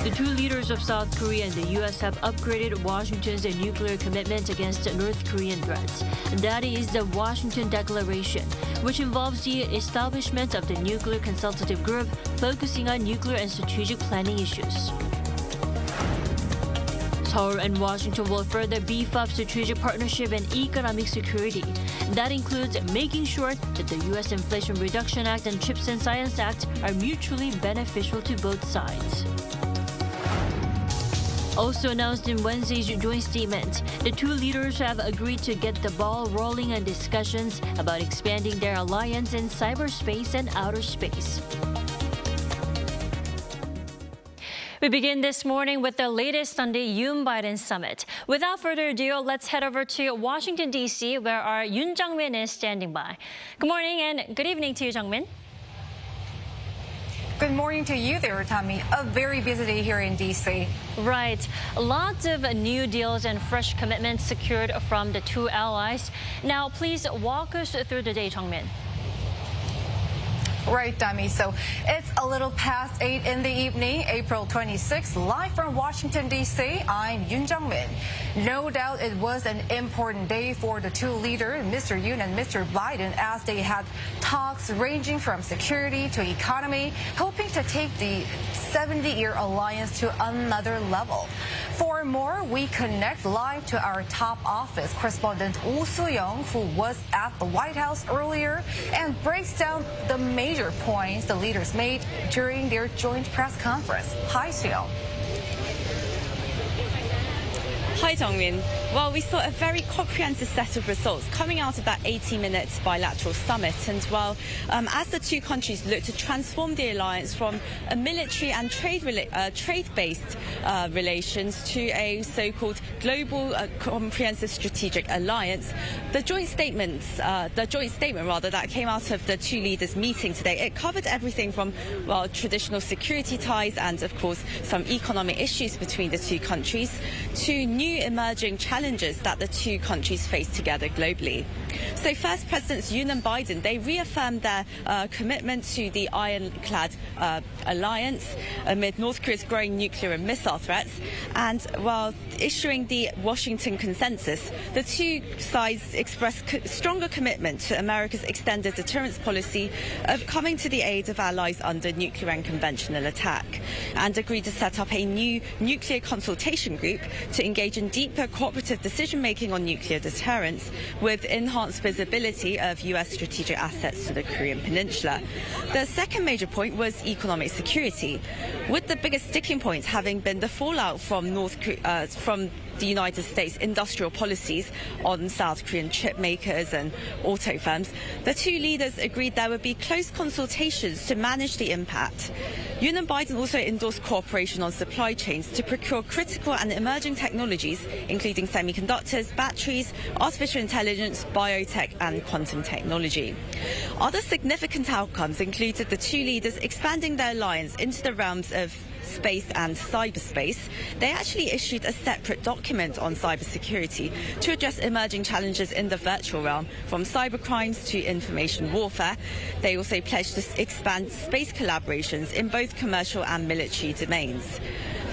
The two leaders of South Korea and the U.S. have upgraded Washington's nuclear commitment against North Korean threats. And that is the Washington Declaration, which involves the establishment of the Nuclear Consultative Group focusing on nuclear and strategic planning issues. Seoul and Washington will further beef up strategic partnership and economic security. That includes making sure that the U.S. Inflation Reduction Act and CHIPS and Science Act are mutually beneficial to both sides. Also announced in Wednesday's joint statement, the two leaders have agreed to get the ball rolling on discussions about expanding their alliance in cyberspace and outer space. We begin this morning with the latest on the Yoon-Biden Summit. Without further ado, let's head over to Washington, D.C., where our Yoon Jung-min is standing by. Good morning and good evening to you, Jung-min. Good morning to you there, Tommy. A very busy day here in D.C. Right. Lots of new deals and fresh commitments secured from the two allies. Now, please walk us through the day, Jung-min. Right, Dummy. So it's a little past 8 in the evening, April 26th, live from Washington, D.C. I'm Yoon Jung-min. No doubt it was an important day for the two leaders, Mr. Yoon and Mr. Biden, as they had talks ranging from security to economy, hoping to take the 70-year alliance to another level. For more, we connect live to our top office correspondent Oh Soo-young, who was at the White House earlier, and breaks down the major points the leaders made during their joint press conference. Hi, Soo-young. Hi, Jung-min. Well, we saw a very comprehensive set of results coming out of that 80-minute bilateral summit. And well, as the two countries look to transform the alliance from a military and trade-based relations to a so-called global comprehensive strategic alliance, the joint statement that came out of the two leaders meeting today, it covered everything from, well, traditional security ties and, of course, some economic issues between the two countries to new emerging challenges that the two countries face together globally. So first, Presidents Yoon and Biden, they reaffirmed their commitment to the ironclad alliance amid North Korea's growing nuclear and missile threats. And while issuing the Washington consensus, the two sides expressed stronger commitment to America's extended deterrence policy of coming to the aid of allies under nuclear and conventional attack, and agreed to set up a new nuclear consultation group to engage in deeper cooperative decision-making on nuclear deterrence with enhanced visibility of U.S. strategic assets to the Korean Peninsula. The second major point was economic security, with the biggest sticking point having been the fallout from from the United States industrial policies on South Korean chip makers and auto firms. The two leaders agreed there would be close consultations to manage the impact. Yoon and Biden also endorsed cooperation on supply chains to procure critical and emerging technologies, including semiconductors, batteries, artificial intelligence, biotech, and quantum technology. Other significant outcomes included the two leaders expanding their alliance into the realms of space and cyberspace. They actually issued a separate document on cybersecurity to address emerging challenges in the virtual realm, from cybercrimes to information warfare. They also pledged to expand space collaborations in both commercial and military domains.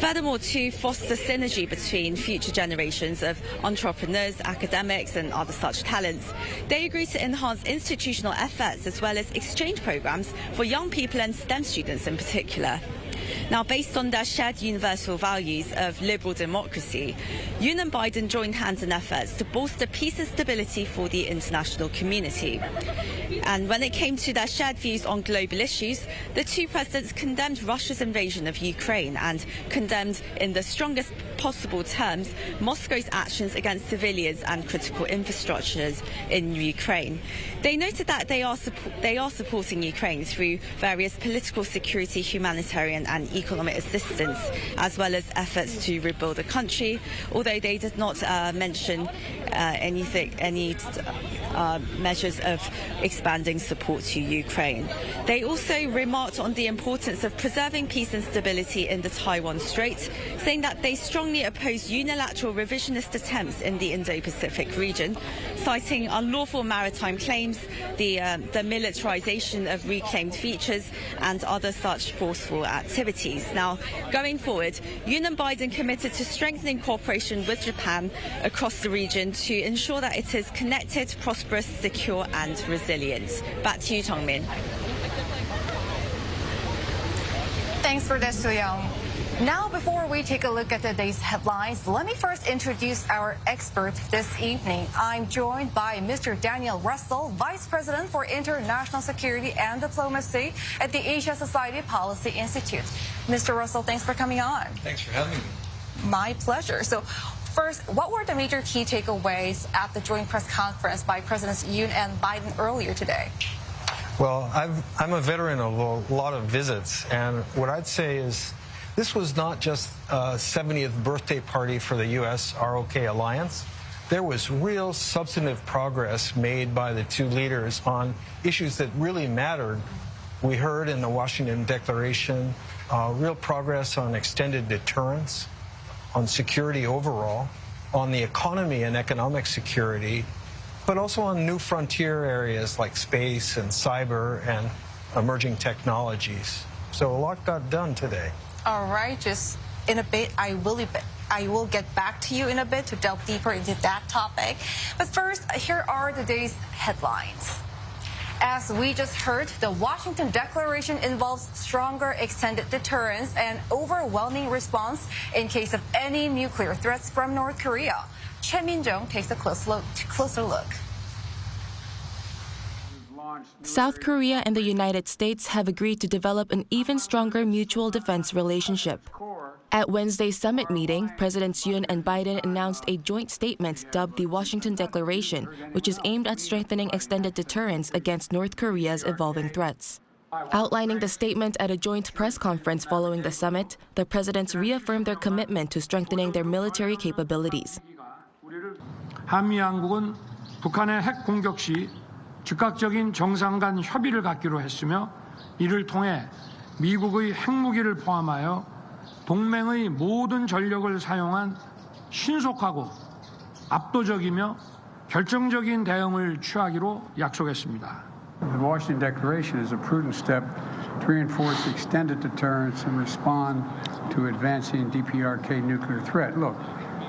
Furthermore, to foster synergy between future generations of entrepreneurs, academics and other such talents, they agreed to enhance institutional efforts as well as exchange programs for young people and STEM students in particular. Now, based on their shared universal values of liberal democracy, Yoon and Biden joined hands in efforts to bolster peace and stability for the international community. And when it came to their shared views on global issues, the two presidents condemned Russia's invasion of Ukraine and condemned in the strongest possible terms Moscow's actions against civilians and critical infrastructures in Ukraine. They noted that they are supporting Ukraine through various political, security, humanitarian and economic assistance, as well as efforts to rebuild the country, although they did not mention any measures of expanding expanding support to Ukraine. They also remarked on the importance of preserving peace and stability in the Taiwan Strait, saying that they strongly oppose unilateral revisionist attempts in the Indo-Pacific region, citing unlawful maritime claims, the militarization of reclaimed features, and other such forceful activities. Now, going forward, Yoon and Biden committed to strengthening cooperation with Japan across the region to ensure that it is connected, prosperous, secure, and resilient. Back to you, Jung-min. Thanks for that, Soo-young. Now, before we take a look at today's headlines, let me first introduce our expert this evening. I'm joined by Mr. Daniel Russell, Vice President for International Security and Diplomacy at the Asia Society Policy Institute. Mr. Russell, thanks for coming on. Thanks for having me. My pleasure. So, first, what were the major key takeaways at the joint press conference by Presidents Yoon and Biden earlier today? Well, I'm a veteran of a lot of visits, and what I'd say is this was not just a 70th birthday party for the U.S.-ROK alliance. There was real substantive progress made by the two leaders on issues that really mattered. We heard in the Washington Declaration real progress on extended deterrence, on security overall, on the economy and economic security, but also on new frontier areas like space and cyber and emerging technologies. So a lot got done today. All right, just in a bit, I will get back to you in a bit to delve deeper into that topic. But first, here are today's headlines. As we just heard, the Washington Declaration involves stronger extended deterrence and overwhelming response in case of any nuclear threats from North Korea. Choi Min-jung takes a closer look. South Korea and the United States have agreed to develop an even stronger mutual defense relationship. At Wednesday's summit meeting, Presidents Yoon and Biden announced a joint statement dubbed the Washington Declaration, which is aimed at strengthening extended deterrence against North Korea's evolving threats. Outlining the statement at a joint press conference following the summit, the presidents reaffirmed their commitment to strengthening their military capabilities. 한미양국은 북한의 핵 공격 시 즉각적인 정상 간 협의를 갖기로 했으며 이를 통해 미국의 핵무기를 포함하여 동맹의 모든 전력을 사용한 신속하고 압도적이며 결정적인 대응을 취하기로 약속했습니다. The Washington Declaration is a prudent step to reinforce extended deterrence and respond to advancing DPRK nuclear threat. Look,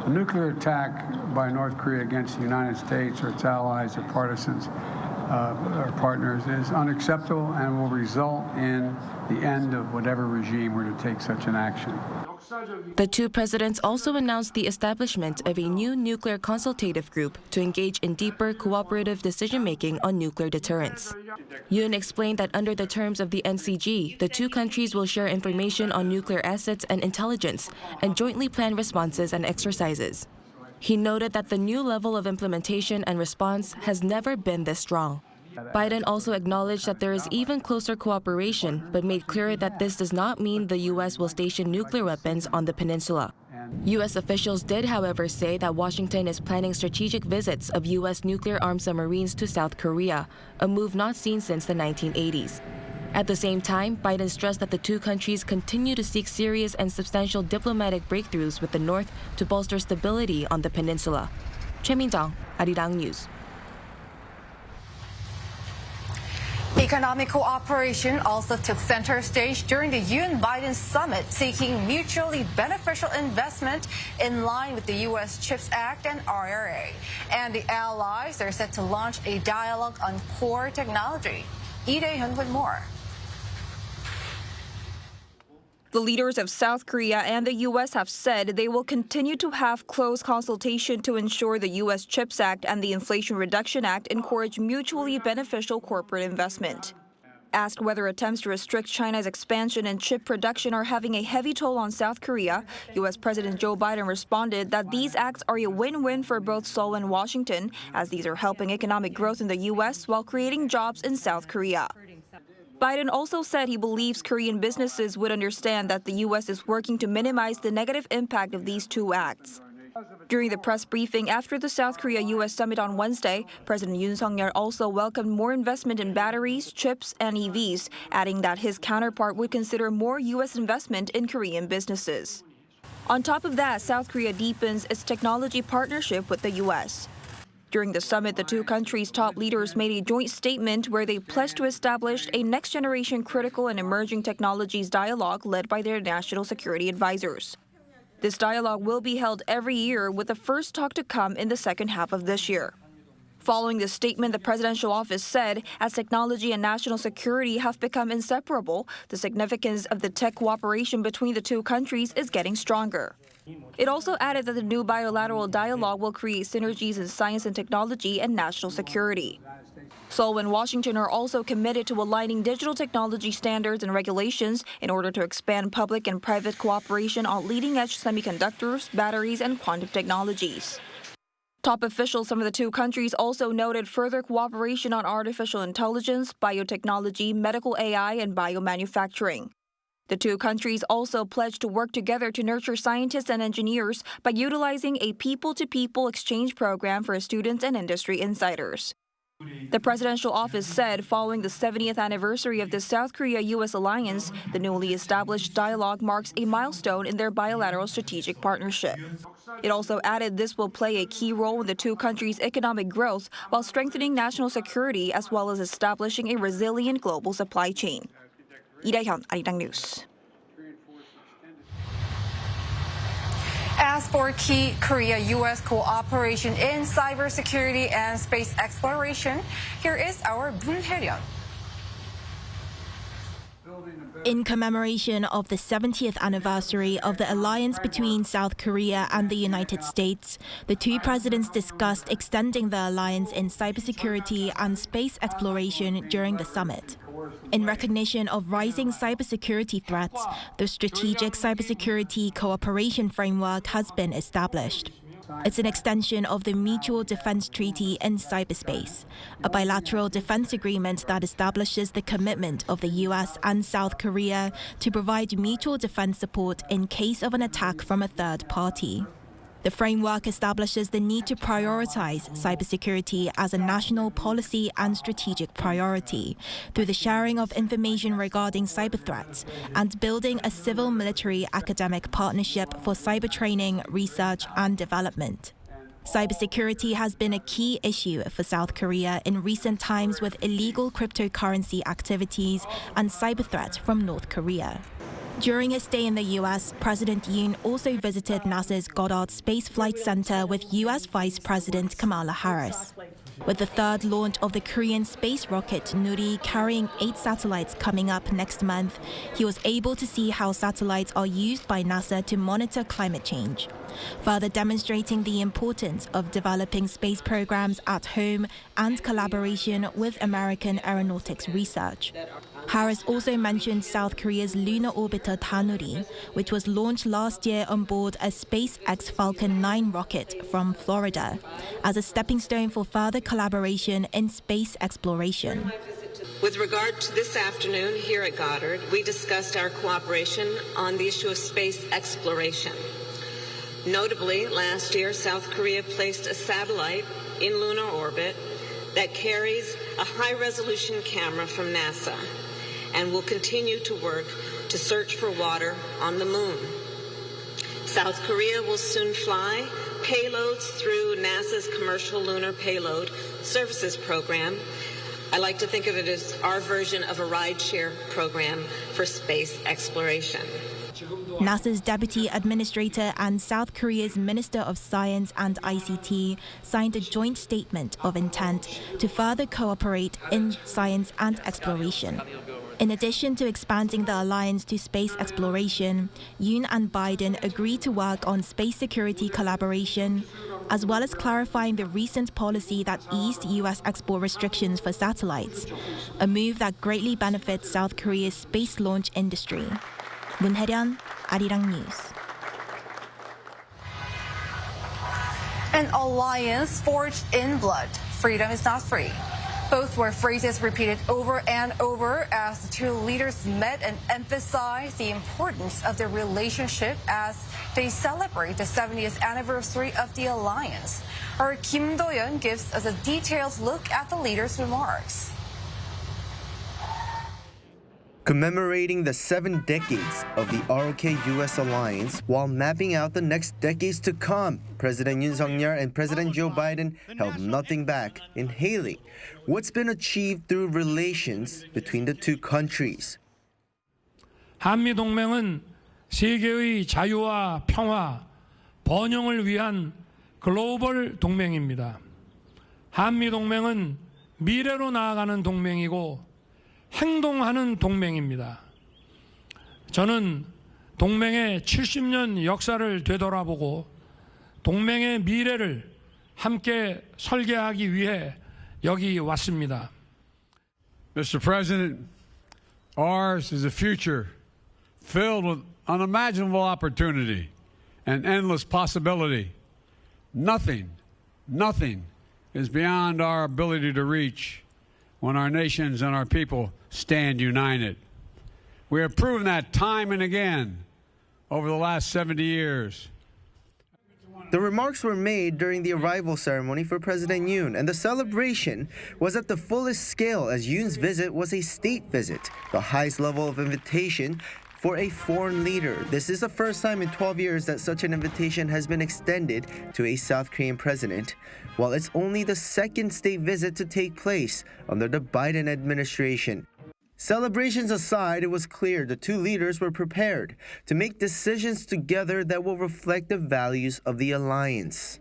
a nuclear attack by North Korea against the United States or its allies or partisans or partners is unacceptable and will result in the end of whatever regime were to take such an action. The two presidents also announced the establishment of a new nuclear consultative group to engage in deeper cooperative decision-making on nuclear deterrence. Yoon explained that under the terms of the NCG, the two countries will share information on nuclear assets and intelligence and jointly plan responses and exercises. He noted that the new level of implementation and response has never been this strong. Biden also acknowledged that there is even closer cooperation, but made clear that this does not mean the U.S. will station nuclear weapons on the peninsula. U.S. officials did, however, say that Washington is planning strategic visits of U.S. nuclear-armed submarines to South Korea, a move not seen since the 1980s. At the same time, Biden stressed that the two countries continue to seek serious and substantial diplomatic breakthroughs with the North to bolster stability on the peninsula. Choi Min-jung, Arirang News. Economic cooperation also took center stage during the Yoon-Biden Summit, seeking mutually beneficial investment in line with the U.S. CHIPS Act and IRA. And the allies are set to launch a dialogue on core technology. Lee Dae-hyun with more. The leaders of South Korea and the U.S. have said they will continue to have close consultation to ensure the U.S. CHIPS Act and the Inflation Reduction Act encourage mutually beneficial corporate investment. Asked whether attempts to restrict China's expansion in chip production are having a heavy toll on South Korea, U.S. President Joe Biden responded that these acts are a win-win for both Seoul and Washington, as these are helping economic growth in the U.S. while creating jobs in South Korea. Biden also said he believes Korean businesses would understand that the U.S. is working to minimize the negative impact of these two acts. During the press briefing after the South Korea-U.S. summit on Wednesday, President Yoon Suk-yeol also welcomed more investment in batteries, chips, and EVs, adding that his counterpart would consider more U.S. investment in Korean businesses. On top of that, South Korea deepens its technology partnership with the U.S. During the summit, the two countries' top leaders made a joint statement where they pledged to establish a next-generation critical and emerging technologies dialogue led by their national security advisors. This dialogue will be held every year, with the first talk to come in the second half of this year. Following this statement, the presidential office said, as technology and national security have become inseparable, the significance of the tech cooperation between the two countries is getting stronger. It also added that the new bilateral dialogue will create synergies in science and technology and national security. Seoul and Washington are also committed to aligning digital technology standards and regulations in order to expand public and private cooperation on leading-edge semiconductors, batteries, and quantum technologies. Top officials from the two countries also noted further cooperation on artificial intelligence, biotechnology, medical AI, and biomanufacturing. The two countries also pledged to work together to nurture scientists and engineers by utilizing a people-to-people exchange program for students and industry insiders. The presidential office said following the 70th anniversary of the South Korea-U.S. alliance, the newly established dialogue marks a milestone in their bilateral strategic partnership. It also added this will play a key role in the two countries' economic growth while strengthening national security as well as establishing a resilient global supply chain. Lee Dae-hyun, Arirang News. As for key Korea-U.S. cooperation in cybersecurity and space exploration, here is our Moon Hae-ryun. In commemoration of the 70th anniversary of the alliance between South Korea and the United States, the two presidents discussed extending the alliance in cybersecurity and space exploration during the summit. In recognition of rising cybersecurity threats, the Strategic Cybersecurity Cooperation Framework has been established. It's an extension of the Mutual Defense Treaty in cyberspace, a bilateral defense agreement that establishes the commitment of the U.S. and South Korea to provide mutual defense support in case of an attack from a third party. The framework establishes the need to prioritize cybersecurity as a national policy and strategic priority through the sharing of information regarding cyber threats and building a civil-military academic partnership for cyber training, research, and development. Cybersecurity has been a key issue for South Korea in recent times with illegal cryptocurrency activities and cyber threats from North Korea. During his stay in the U.S., President Yoon also visited NASA's Goddard Space Flight Center with U.S. Vice President Kamala Harris. With the third launch of the Korean space rocket Nuri carrying 8 satellites coming up next month, he was able to see how satellites are used by NASA to monitor climate change, further demonstrating the importance of developing space programs at home and collaboration with American aeronautics research. Harris also mentioned South Korea's lunar orbiter Danuri, which was launched last year on board a SpaceX Falcon 9 rocket from Florida, as a stepping stone for further collaboration in space exploration. With regard to this afternoon here at Goddard, we discussed our cooperation on the issue of space exploration. Notably, last year, South Korea placed a satellite in lunar orbit that carries a high-resolution camera from NASA and will continue to work to search for water on the moon. South Korea will soon fly payloads through NASA's Commercial Lunar Payload Services Program. I like to think of it as our version of a rideshare program for space exploration. NASA's Deputy Administrator and South Korea's Minister of Science and ICT signed a joint statement of intent to further cooperate in science and exploration. In addition to expanding the alliance to space exploration, Yoon and Biden agreed to work on space security collaboration, as well as clarifying the recent policy that eased U.S. export restrictions for satellites, a move that greatly benefits South Korea's space launch industry. Moon Hae-ryun, Arirang News. An alliance forged in blood. Freedom is not free. Both were phrases repeated over and over as the two leaders met and emphasized the importance of their relationship as they celebrate the 70th anniversary of the alliance. Our Kim Do-yeon gives us a detailed look at the leaders' remarks. Commemorating the 7 decades of the ROK-US alliance while mapping out the next decades to come, President Yoon Suk-yeol and President Joe Biden held nothing back in hailing what's been achieved through relations between the two countries. 한미 동맹은 세계의 자유와 평화, 번영을 위한 글로벌 동맹입니다. 한미 동맹은 미래로 나아가는 동맹이고 행동하는 동맹입니다. 저는 동맹의 70년 역사를 되돌아보고 동맹의 미래를 함께 설계하기 위해 여기 왔습니다. Mr. President, ours is a future filled with unimaginable opportunity and endless possibility. Nothing is beyond our ability to reach when our nations and our people stand united. We have proven that time and again over the last 70 years. The remarks were made during the arrival ceremony for President Yoon, and the celebration was at the fullest scale as Yoon's visit was a state visit, the highest level of invitation for a foreign leader. This is the first time in 12 years that such an invitation has been extended to a South Korean president, while it's only the second state visit to take place under the Biden administration. Celebrations aside, it was clear the two leaders were prepared to make decisions together that will reflect the values of the alliance.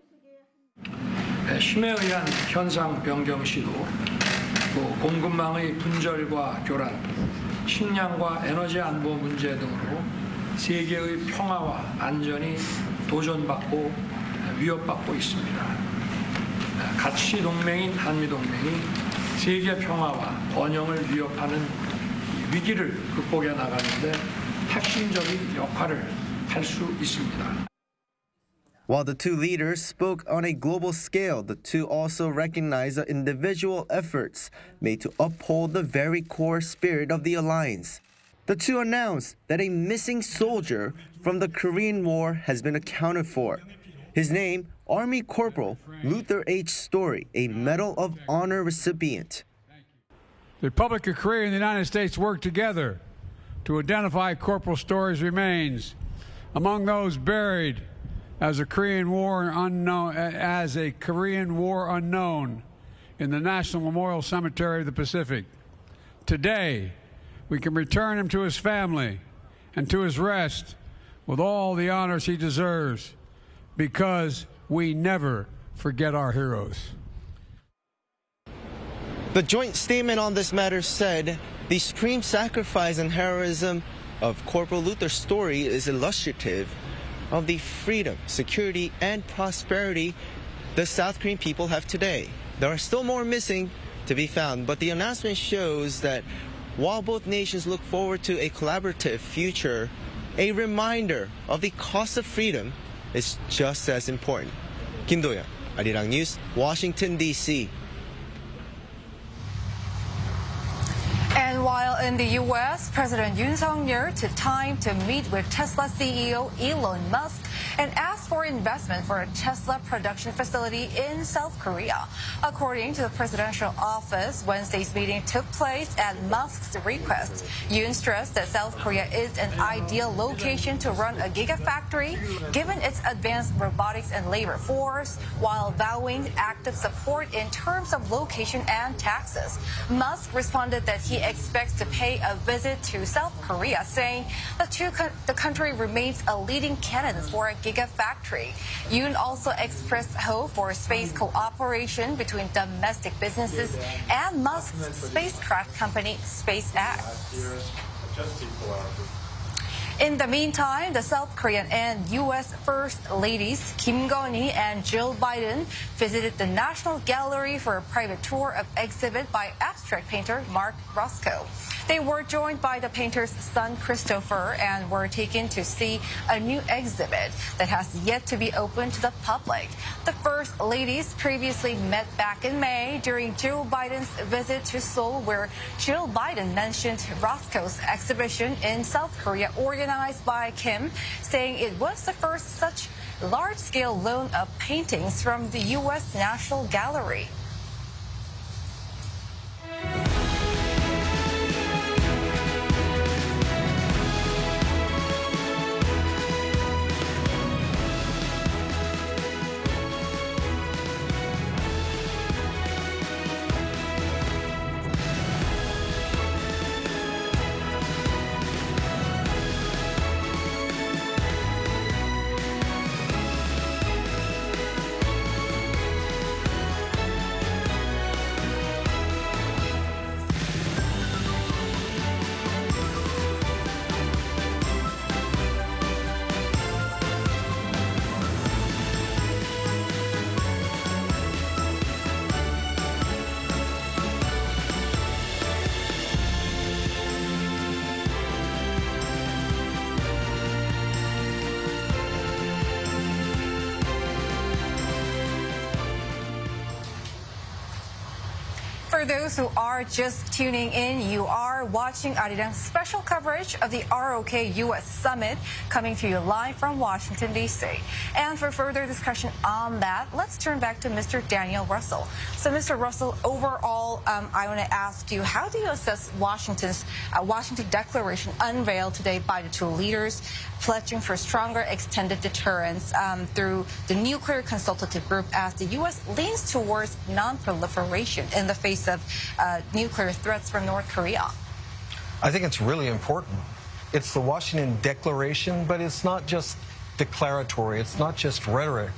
힘에 의한 현상 변경 시도, 또 공급망의 분절과 교란, 식량과 에너지 안보 문제 등으로 세계의 평화와 안전이 도전받고 위협받고 있습니다. 가치 동맹인 한미 동맹이 세계 평화와 번영을 위협하는 위기를 극복해 나가는데 핵심적인 역할을 할 수 있습니다. While the two leaders spoke on a global scale, the two also recognized the individual efforts made to uphold the very core spirit of the alliance. The two announced that a missing soldier from the Korean War has been accounted for. His name, Army Corporal Luther H. Story, a Medal of Honor recipient. The Republic of Korea and the United States worked together to identify Corporal Story's remains among those buried as a Korean War unknown in the National Memorial Cemetery of the Pacific. Today, we can return him to his family and to his rest with all the honors he deserves, because we never forget our heroes. The joint statement on this matter said the supreme sacrifice and heroism of Corporal Luther Story is illustrative of the freedom, security, and prosperity the South Korean people have today. There are still more missing to be found, but the announcement shows that while both nations look forward to a collaborative future, a reminder of the cost of freedom is just as important. Kim Do-yeon, Arirang News, Washington, D.C. And while in the U.S., President Yoon Suk-yeol took time to meet with Tesla CEO Elon Musk and asked for investment for a Tesla production facility in South Korea. According to the presidential office, Wednesday's meeting took place at Musk's request. Yoon stressed that South Korea is an ideal location to run a gigafactory, given its advanced robotics and labor force, while vowing active support in terms of location and taxes. Musk responded that he expects to pay a visit to South Korea, saying the country remains a leading candidate for a gigafactory. Yoon also expressed hope for space cooperation between domestic businesses and Musk's spacecraft company, SpaceX. In the meantime, the South Korean and U.S. First Ladies Kim Gun-hee and Jill Biden visited the National Gallery for a private tour of exhibit by abstract painter Mark Rothko. They were joined by the painter's son Christopher and were taken to see a new exhibit that has yet to be opened to the public. The First Ladies previously met back in May during Joe Biden's visit to Seoul, where Jill Biden mentioned Rothko's exhibition in South Korea organized by Kim, saying it was the first such large-scale loan of paintings from the U.S. National Gallery. For those who are just tuning in, you are watching Arirang's special coverage of the ROK U.S. Summit, coming to you live from Washington, D.C. And for further discussion on that, let's turn back to Mr. Daniel Russell. So, Mr. Russell, overall, I want to ask you, how do you assess Washington declaration unveiled today by the two leaders, pledging for stronger extended deterrence through the Nuclear Consultative Group as the U.S. leans towards non-proliferation in the face of nuclear threats from North Korea? I think it's really important. It's the Washington Declaration, but it's not just declaratory. It's not just rhetoric.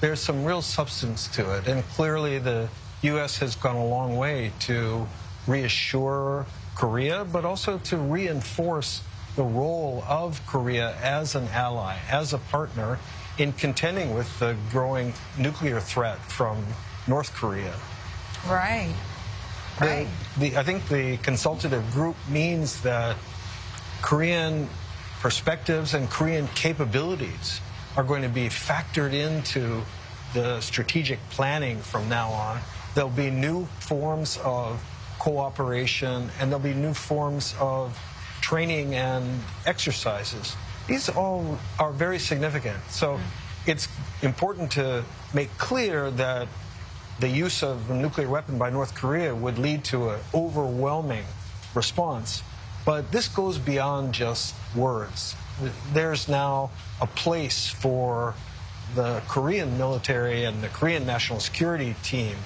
There's some real substance to it. And clearly the U.S. has gone a long way to reassure Korea, but also to reinforce the role of Korea as an ally, as a partner in contending with the growing nuclear threat from North Korea. Right. I think the consultative group means that Korean perspectives and Korean capabilities are going to be factored into the strategic planning from now on. There'll be new forms of cooperation, and there'll be new forms of training and exercises. These all are very significant. So it's important to make clear that the use of a nuclear weapon by North Korea would lead to an overwhelming response. But this goes beyond just words. There's now a place for the Korean military and the Korean national security team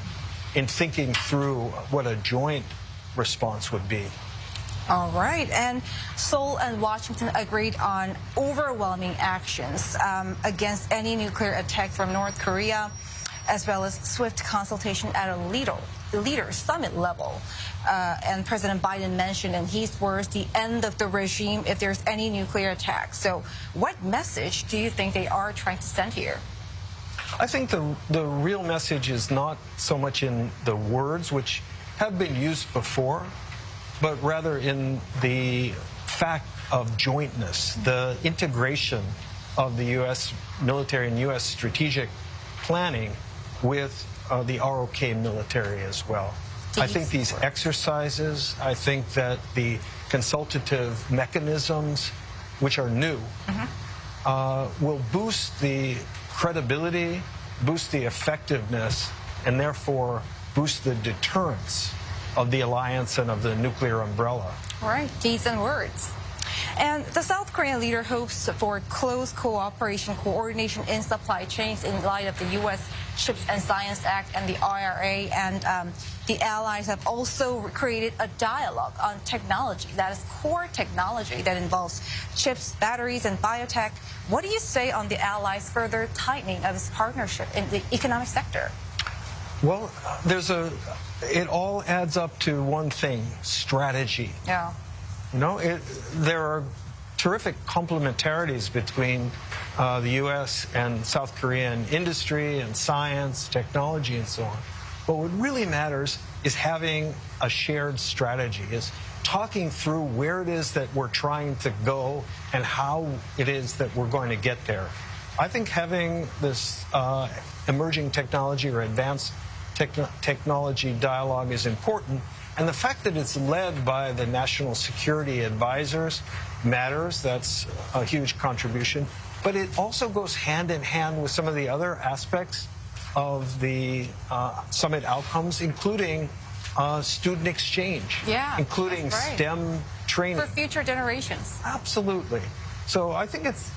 in thinking through what a joint response would be. All right. And Seoul and Washington agreed on overwhelming actions against any nuclear attack from North Korea, as well as swift consultation at a leader summit level. And President Biden mentioned in his words the end of the regime if there's any nuclear attack. So what message do you think they are trying to send here? I think the real message is not so much in the words, which have been used before, but rather in the fact of jointness, the integration of the U.S. military and U.S. strategic planning with the ROK military as well. I think these exercises, I think that the consultative mechanisms, which are new, will boost the credibility, boost the effectiveness, and therefore boost the deterrence of the alliance and of the nuclear umbrella. Right, deeds and words. And the South Korean leader hopes for close cooperation, coordination in supply chains in light of the U.S. Chips and Science Act and the IRA. And the allies have also created a dialogue on technology, that is core technology that involves chips, batteries, and biotech. What do you say on the allies' further tightening of its partnership in the economic sector? Well, it all adds up to one thing: strategy. Yeah. You know, there are terrific complementarities between the U.S. and South Korean industry and science, technology, and so on. But what really matters is having a shared strategy, is talking through where it is that we're trying to go and how it is that we're going to get there. I think having this emerging technology or advanced technology dialogue is important. And the fact that it's led by the national security advisors matters. That's a huge contribution. But it also goes hand in hand with some of the other aspects of the summit outcomes, including student exchange, including STEM training. For future generations. Absolutely. So I think it's,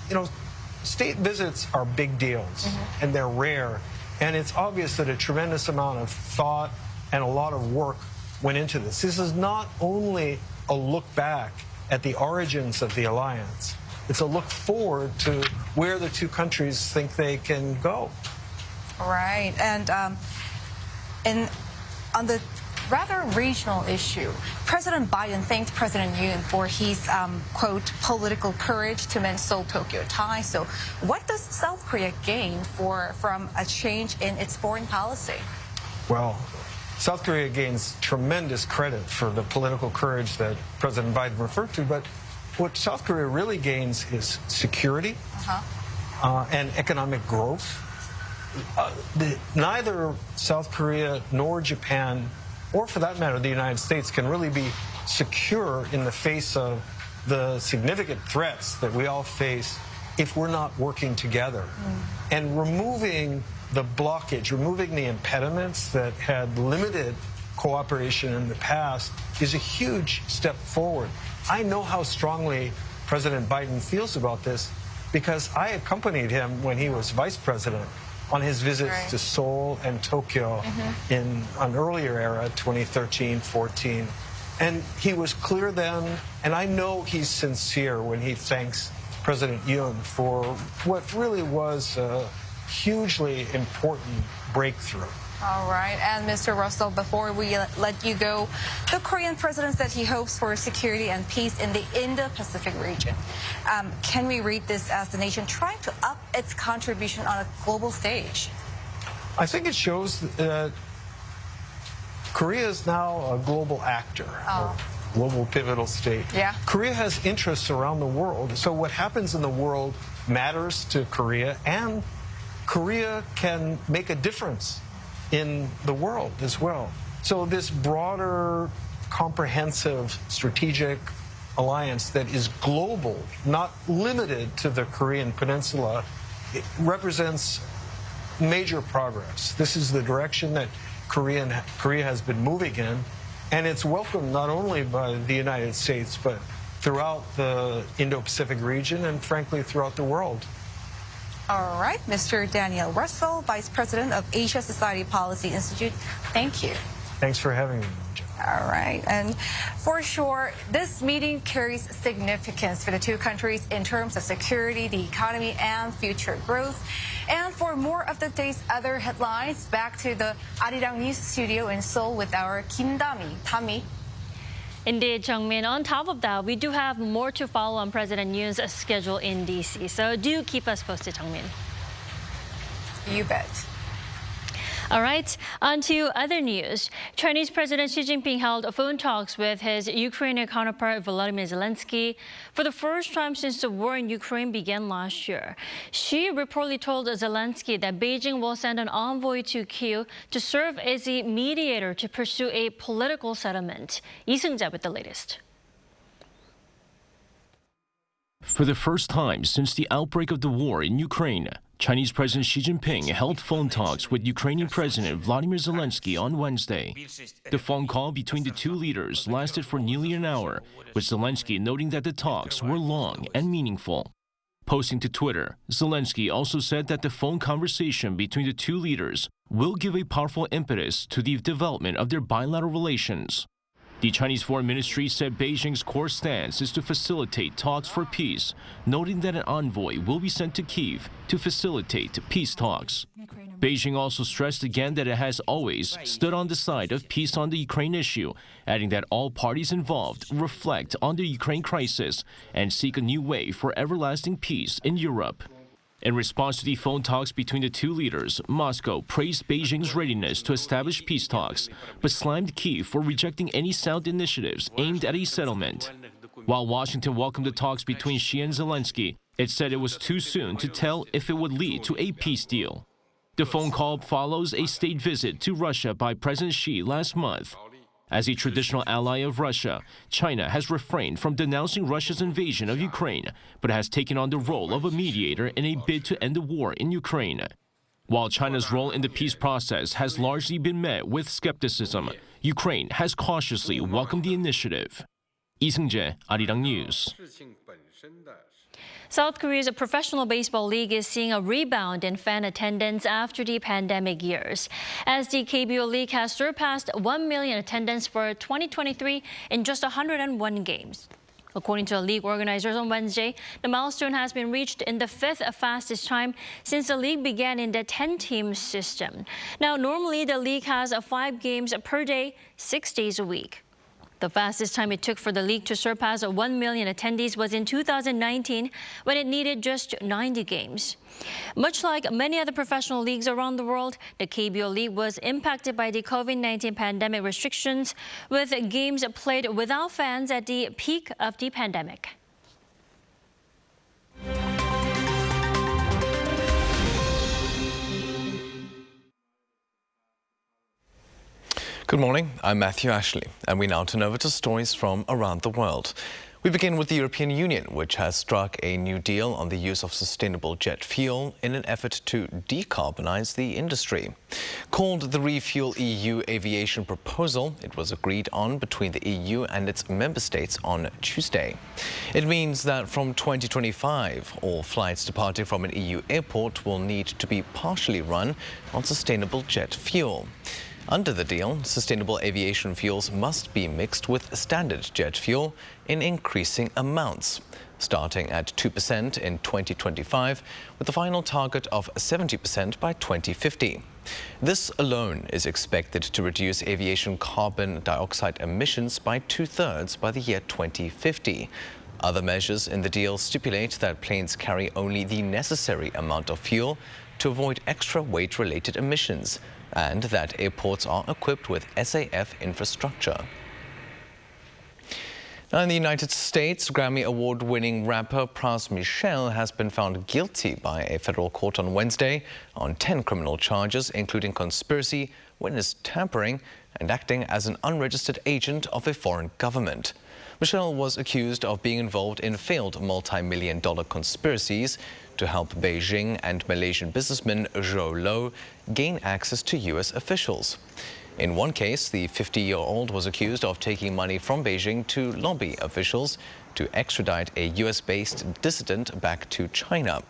state visits are big deals, and they're rare. And it's obvious that a tremendous amount of thought and a lot of work went into this. This is not only a look back at the origins of the alliance, it's a look forward to where the two countries think they can go. Right. And on the rather regional issue, President Biden thanked President Yoon for his, quote, political courage to mend Seoul-Tokyo ties. So what does South Korea gain from a change in its foreign policy? Well, South Korea gains tremendous credit for the political courage that President Biden referred to, but what South Korea really gains is security and economic growth. Neither South Korea nor Japan, or for that matter, the United States, can really be secure in the face of the significant threats that we all face if we're not working together. And removing the blockage, removing the impediments that had limited cooperation in the past is a huge step forward. I know how strongly President Biden feels about this because I accompanied him when he was vice president on his visits to Seoul and Tokyo in an earlier era, 2013, 14. And he was clear then, and I know he's sincere when he thanks President Yoon for what really was a hugely important breakthrough. All right. And Mr. Russell, before we let you go, the Korean president said he hopes for security and peace in the Indo-Pacific region. Can we read this as the nation trying to up its contribution on a global stage? I think it shows that Korea is now a global actor, a global pivotal state. Yeah. Korea has interests around the world, so what happens in the world matters to Korea, and Korea can make a difference in the world as well. So this broader, comprehensive, strategic alliance that is global, not limited to the Korean peninsula, it represents major progress. This is the direction that Korea has been moving in, and it's welcomed not only by the United States, but throughout the Indo-Pacific region and, frankly, throughout the world. All right, Mr. Daniel Russell, Vice President of Asia Society Policy Institute, thank you. Thanks for having me. All right, and for sure, this meeting carries significance for the two countries in terms of security, the economy, and future growth. And for more of the day's other headlines, back to the Arirang News Studio in Seoul with our Kim Dami. Tami. Indeed, Jungmin. On top of that, we do have more to follow on President Yoon's schedule in D.C. So do keep us posted, Jungmin. You bet. All right, on to other news. Chinese President Xi Jinping held phone talks with his Ukrainian counterpart Volodymyr Zelenskyy for the first time since the war in Ukraine began last year. Xi reportedly told Zelenskyy that Beijing will send an envoy to Kyiv to serve as a mediator to pursue a political settlement. Lee Seung-jae with the latest. For the first time since the outbreak of the war in Ukraine, Chinese President Xi Jinping held phone talks with Ukrainian President Volodymyr Zelenskyy on Wednesday. The phone call between the two leaders lasted for nearly an hour, with Zelenskyy noting that the talks were long and meaningful. Posting to Twitter, Zelenskyy also said that the phone conversation between the two leaders will give a powerful impetus to the development of their bilateral relations. The Chinese Foreign Ministry said Beijing's core stance is to facilitate talks for peace, noting that an envoy will be sent to Kyiv to facilitate peace talks. Beijing also stressed again that it has always stood on the side of peace on the Ukraine issue, adding that all parties involved reflect on the Ukraine crisis and seek a new way for everlasting peace in Europe. In response to the phone talks between the two leaders, Moscow praised Beijing's readiness to establish peace talks, but slammed Kyiv for rejecting any sound initiatives aimed at a settlement. While Washington welcomed the talks between Xi and Zelenskyy, it said it was too soon to tell if it would lead to a peace deal. The phone call follows a state visit to Russia by President Xi last month. As a traditional ally of Russia, China has refrained from denouncing Russia's invasion of Ukraine, but has taken on the role of a mediator in a bid to end the war in Ukraine. While China's role in the peace process has largely been met with skepticism, Ukraine has cautiously welcomed the initiative. Lee Seung-jae, Arirang News. South Korea's professional baseball league is seeing a rebound in fan attendance after the pandemic years, as the KBO League has surpassed 1 million attendance for 2023 in just 101 games. According to the league organizers on Wednesday, the milestone has been reached in the 5th fastest time since the league began in the 10-team system. Now, normally the league has 5 games per day, 6 days a week. The fastest time it took for the league to surpass 1 million attendees was in 2019, when it needed just 90 games. Much like many other professional leagues around the world, the KBO League was impacted by the COVID-19 pandemic restrictions, with games played without fans at the peak of the pandemic. Good morning, I'm Matthew Ashley, and we now turn over to stories from around the world. We begin with the European Union, which has struck a new deal on the use of sustainable jet fuel in an effort to decarbonize the industry. Called the Refuel EU Aviation Proposal, it was agreed on between the EU and its member states on Tuesday. It means that from 2025, all flights departing from an EU airport will need to be partially run on sustainable jet fuel. Under the deal, sustainable aviation fuels must be mixed with standard jet fuel in increasing amounts, starting at 2% in 2025, with a final target of 70% by 2050. This alone is expected to reduce aviation carbon dioxide emissions by 2/3 by the year 2050. Other measures in the deal stipulate that planes carry only the necessary amount of fuel to avoid extra weight-related emissions, and that airports are equipped with SAF infrastructure. Now, in the United States, Grammy Award-winning rapper Pras Michel has been found guilty by a federal court on Wednesday on 10 criminal charges, including conspiracy, witness tampering, and acting as an unregistered agent of a foreign government. Michel was accused of being involved in failed multi-million-dollar conspiracies to help Beijing and Malaysian businessman Zhou Lo gain access to U.S. officials. In one case, the 50-year-old was accused of taking money from Beijing to lobby officials to extradite a U.S.-based dissident back to China.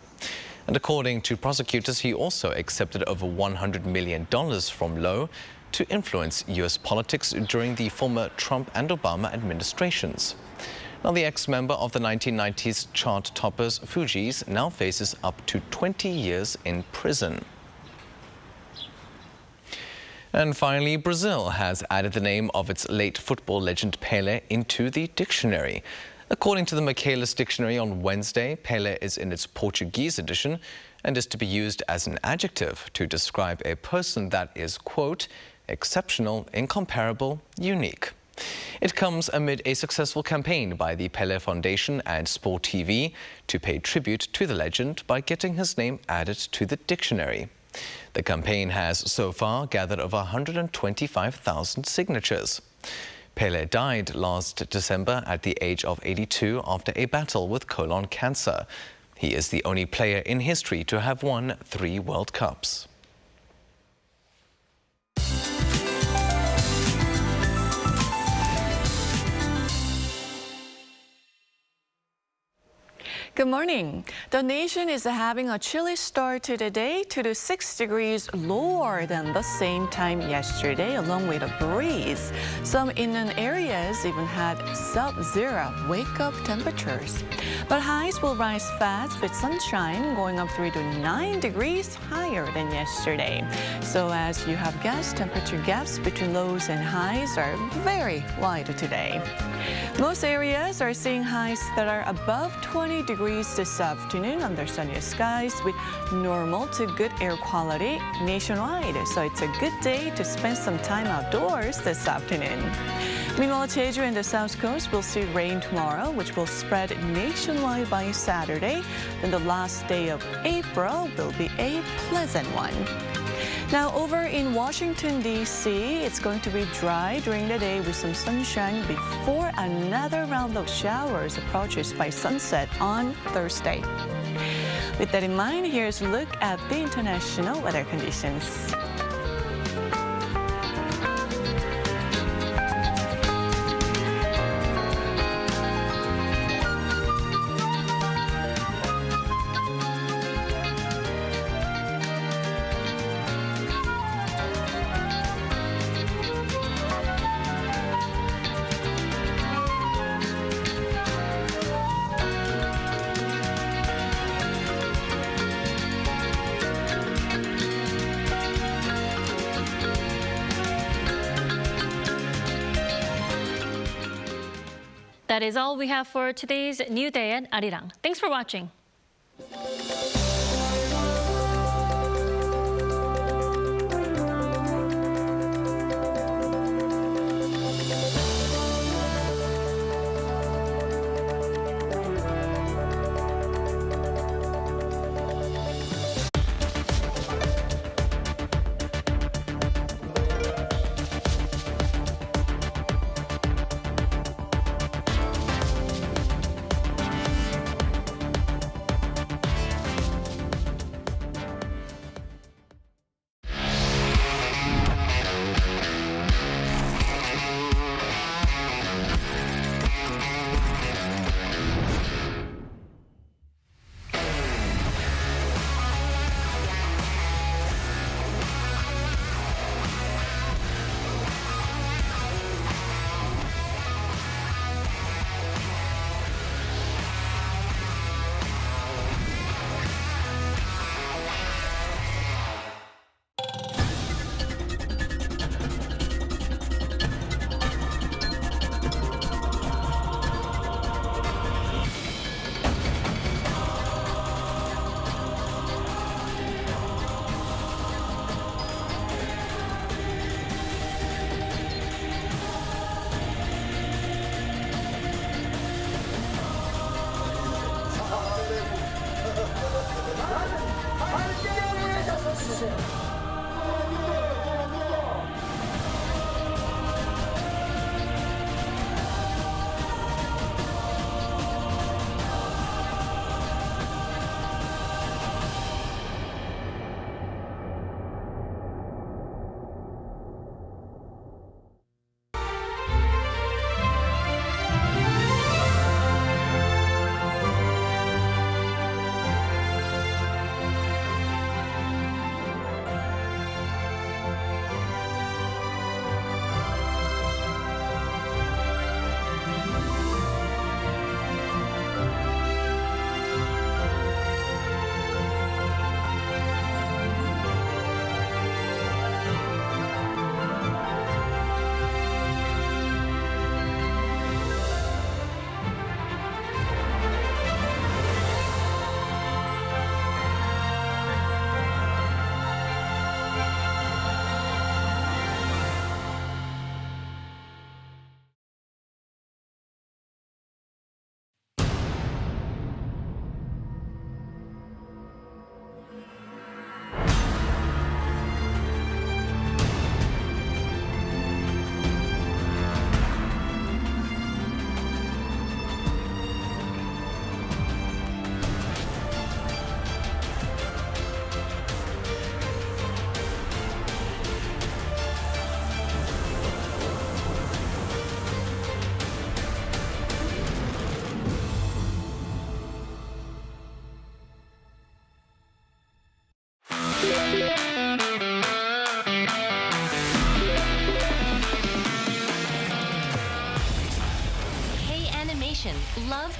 And according to prosecutors, he also accepted over $100 million from Lo to influence U.S. politics during the former Trump and Obama administrations. Now, the ex-member of the 1990s chart toppers Fugees now faces up to 20 years in prison. And finally, Brazil has added the name of its late football legend Pelé into the dictionary. According to the Michaelis Dictionary on Wednesday, Pelé is in its Portuguese edition and is to be used as an adjective to describe a person that is, quote, exceptional, incomparable, unique. It comes amid a successful campaign by the Pelé Foundation and Sport TV to pay tribute to the legend by getting his name added to the dictionary. The campaign has so far gathered over 125,000 signatures. Pelé died last December at the age of 82 after a battle with colon cancer. He is the only player in history to have won 3 World Cups. Good morning. The nation is having a chilly start to the day, 2 to 6 degrees lower than the same time yesterday, along with a breeze. Some inland areas even had sub-zero wake-up temperatures. But highs will rise fast with sunshine going up 3 to 9 degrees higher than yesterday. So as you have guessed, temperature gaps between lows and highs are very wide today. Most areas are seeing highs that are above 20 degrees this afternoon under sunny skies with normal to good air quality nationwide. So it's a good day to spend some time outdoors this afternoon. Meanwhile, Jeju and the South Coast will see rain tomorrow, which will spread nationwide by Saturday. Then the last day of April will be a pleasant one. Now, over in Washington, D.C., it's going to be dry during the day with some sunshine before another round of showers approaches by sunset on Thursday. With that in mind, here's a look at the international weather conditions. That is all we have for today's New Day at Arirang. Thanks for watching.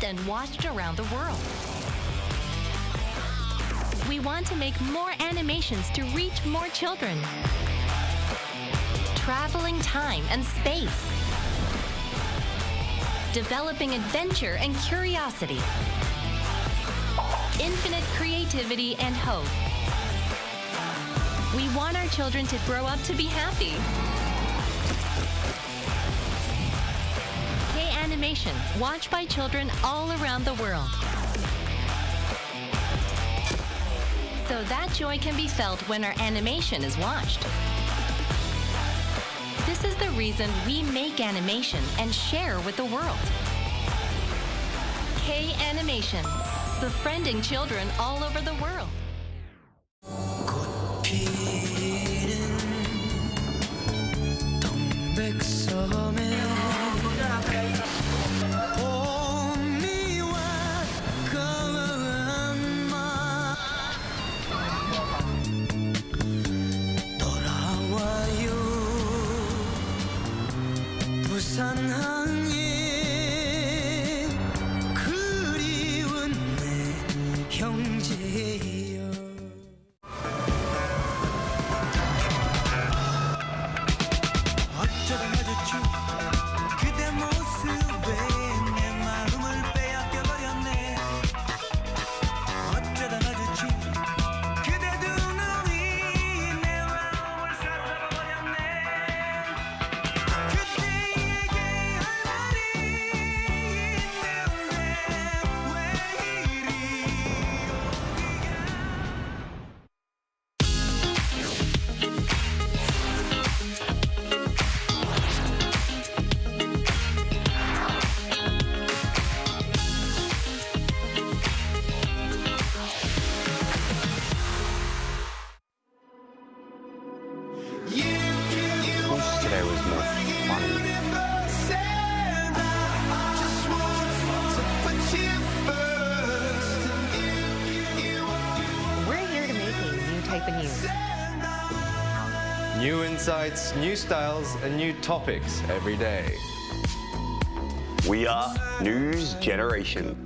and watched around the world. We want to make more animations to reach more children. Traveling time and space. Developing adventure and curiosity. Infinite creativity and hope. We want our children to grow up to be happy. K-Animation, watched by children all around the world. So that joy can be felt when our animation is watched. This is the reason we make animation and share with the world. K-Animation, befriending children all over the world. Today was more fun. We're here to make a new type of news. New insights, new styles, and new topics every day. We are News Generation.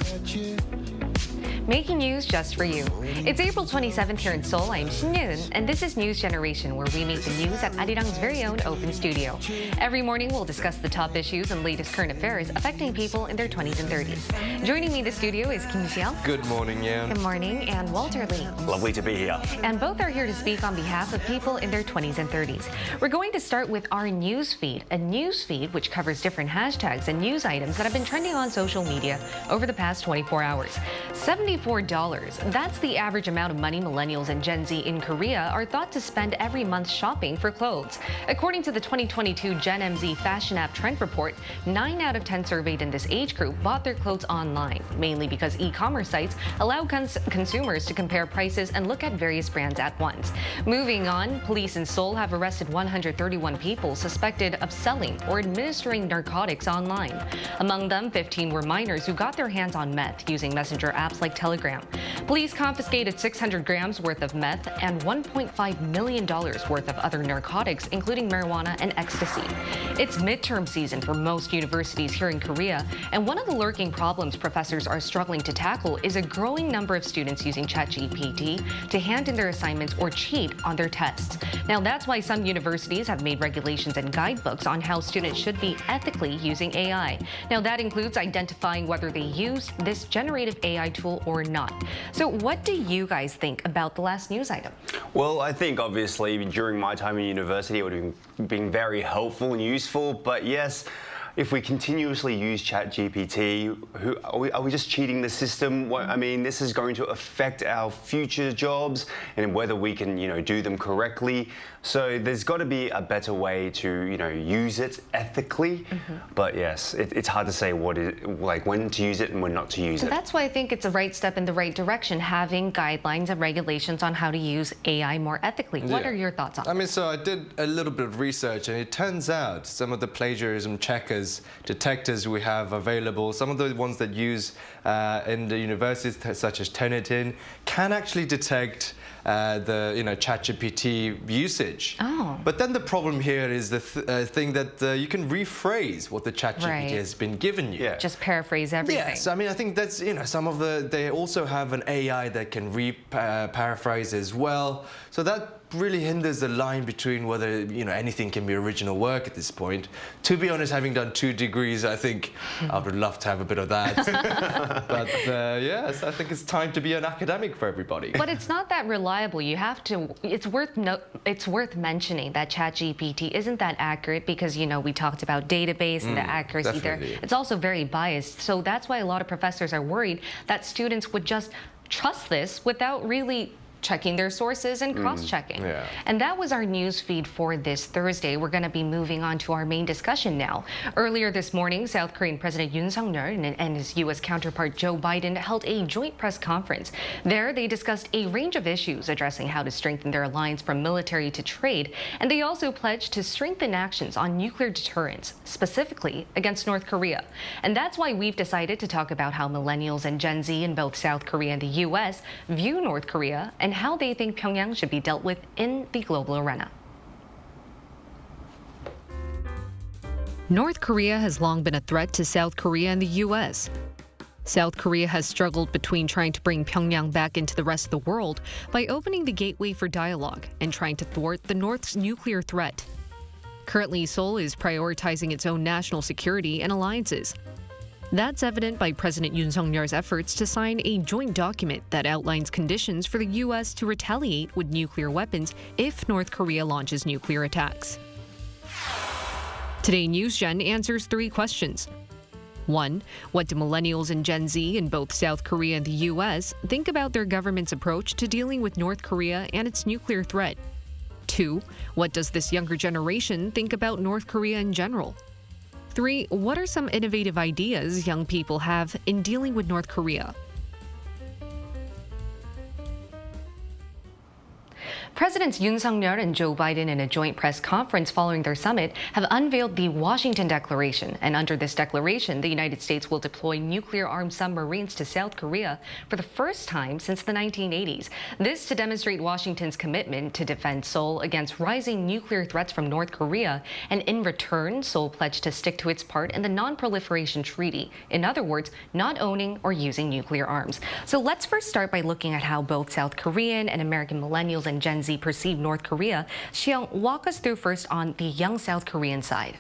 Making news just for you. It's April 27th here in Seoul. I'm Yoon, and this is News Generation, where we make the news at Arirang's very own open studio. Every morning, we'll discuss the top issues and latest current affairs affecting people in their 20s and 30s. Joining me in the studio is Kim Xiao. Good morning, Yeon. Good morning, and Walter Lee. Lovely to be here. And both are here to speak on behalf of people in their 20s and 30s. We're going to start with our news feed, a news feed which covers different hashtags and news items that have been trending on social media over the past 24 hours. $74. That's the average amount of money millennials and Gen Z in Korea are thought to spend every month shopping for clothes. According to the 2022 Gen MZ Fashion App Trend Report, 9 out of 10 surveyed in this age group bought their clothes online, mainly because e-commerce sites allow consumers to compare prices and look at various brands at once. Moving on, police in Seoul have arrested 131 people suspected of selling or administering narcotics online. Among them, 15 were minors who got their hands on meth using messenger apps like Telegram. Police confiscated 600 grams worth of meth and $1.5 million worth of other narcotics, including marijuana and ecstasy. It's midterm season for most universities here in Korea, and one of the lurking problems professors are struggling to tackle is a growing number of students using ChatGPT to hand in their assignments or cheat on their tests. Now, that's why some universities have made regulations and guidebooks on how students should be ethically using AI. Now, that includes identifying whether they use this generative AI tool or not. So what do you guys think about the last news item? Well, I think obviously during my time in university it would have been very helpful and useful, but yes, if we continuously use ChatGPT, are we just cheating the system? I mean, this is going to affect our future jobs and whether we can, do them correctly. So there's got to be a better way to, use it ethically. But yes, it's hard to say when to use it and when not to use it. That's why I think it's a right step in the right direction, having guidelines and regulations on how to use AI more ethically. What are your thoughts on that? I mean, so I did a little bit of research, and it turns out some of the plagiarism checkers surpasses detectors we have available, some of the ones that use in the universities, such as Turnitin, can actually detect the ChatGPT usage. But then the problem here is the thing that you can rephrase what the ChatGPT has been given you. Just paraphrase everything. Yes, I mean, I think that's, some of they also have an AI that can paraphrase as well. So that really hinders the line between whether, anything can be original work at this point. To be honest, having done 2 degrees, I think I would love to have a bit of that. But yes, I think it's time to be an academic for everybody. But it's not that reliable. You have to, it's worth mentioning that ChatGPT isn't that accurate because, we talked about database and the accuracy there. It's also very biased. So that's why a lot of professors are worried that students would just trust this without really checking their sources and cross-checking. And that was our news feed for this Thursday. We're going to be moving on to our main discussion now. Earlier this morning, South Korean President Yoon and his U.S. counterpart Joe Biden held a joint press conference. There, they discussed a range of issues addressing how to strengthen their alliance from military to trade, and they also pledged to strengthen actions on nuclear deterrence, specifically against North Korea. And that's why we've decided to talk about how millennials and Gen Z in both South Korea and the U.S. view North Korea and how they think Pyongyang should be dealt with in the global arena. North Korea has long been a threat to South Korea and the U.S. South Korea has struggled between trying to bring Pyongyang back into the rest of the world by opening the gateway for dialogue and trying to thwart the North's nuclear threat. Currently, Seoul is prioritizing its own national security and alliances. That's evident by President Yoon-Bid's efforts to sign a joint document that outlines conditions for the U.S. to retaliate with nuclear weapons if North Korea launches nuclear attacks. Today, NewsGen answers 3 questions. 1. What do millennials and Gen Z in both South Korea and the U.S. think about their government's approach to dealing with North Korea and its nuclear threat? 2. What does this younger generation think about North Korea in general? 3. What are some innovative ideas young people have in dealing with North Korea? Presidents Yoon and Joe Biden in a joint press conference following their summit have unveiled the Washington Declaration. And under this declaration, the United States will deploy nuclear-armed submarines to South Korea for the first time since the 1980s. This to demonstrate Washington's commitment to defend Seoul against rising nuclear threats from North Korea. And in return, Seoul pledged to stick to its part in the Non-Proliferation Treaty. In other words, not owning or using nuclear arms. So let's first start by looking at how both South Korean and American millennials and Gen Z perceive North Korea. Keon, walk us through first on the young South Korean side.